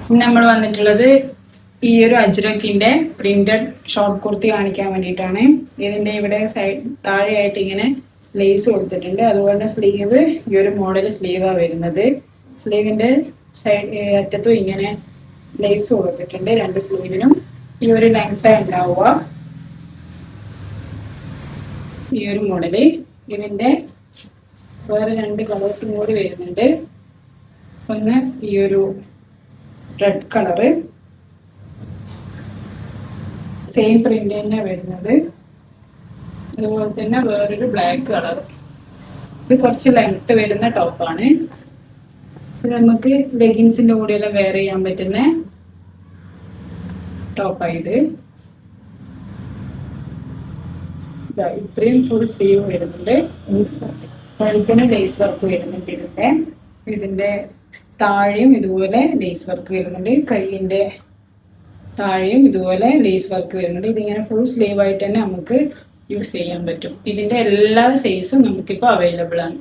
ഇന്ന് നമ്മൾ വന്നിട്ടുള്ളത് ഈ ഒരു അജ്രക്കിന്റെ പ്രിന്റഡ് ഷോർട്ട് കുർത്തി കാണിക്കാൻ വേണ്ടിയിട്ടാണ്. ഇതിന്റെ ഇവിടെ സൈഡ് താഴെയായിട്ട് ഇങ്ങനെ ലേസ് കൊടുത്തിട്ടുണ്ട്. അതുപോലെ സ്ലീവ് ഈ ഒരു മോഡൽ സ്ലീവാണ് വരുന്നത്. സ്ലീവിന്റെ സൈഡ് അറ്റത്തും ഇങ്ങനെ ലേസ് കൊടുത്തിട്ടുണ്ട്. രണ്ട് സ്ലീവിനും ഈ ഒരു ലെങ്ത് ഉണ്ടാവുക. ഈ ഒരു മോഡല് ഇതിന്റെ വേറെ രണ്ട് കളേഴ്സും കൂടി വരുന്നുണ്ട്. ഒന്ന് ഈ ഒരു റെഡ് കളറ്, സെയിം പ്രിന്റ് തന്നെ വരുന്നത്. അതുപോലെ തന്നെ വേറൊരു ബ്ലാക്ക് കളർ. ഇത് കുറച്ച് ലെങ്ത് വരുന്ന ടോപ്പാണ്. ഇത് നമുക്ക് ലെഗിൻസിന്റെ കൂടെയെല്ലാം വെയർ ചെയ്യാൻ പറ്റുന്ന ടോപ്പായത്. ഇത്രയും ഫുൾ സ്ലീവ് വരുന്നുണ്ട്. കഴുത്തിന് ലേസ് വർക്ക് വരുന്നുണ്ട്. ഇതിന്റെ താഴെയും ഇതുപോലെ ലേസ് വർക്ക് വരുന്നുണ്ട്. കയ്യിന്റെ താഴെയും ഇതുപോലെ ലേസ് വർക്ക് വരുന്നുണ്ട്. ഇതിങ്ങനെ ഫുൾ സ്ലീവ് ആയിട്ട് തന്നെ നമുക്ക് യൂസ് ചെയ്യാൻ പറ്റും. ഇതിന്റെ എല്ലാ സൈസും നമുക്കിപ്പോൾ അവൈലബിൾ ആണ്.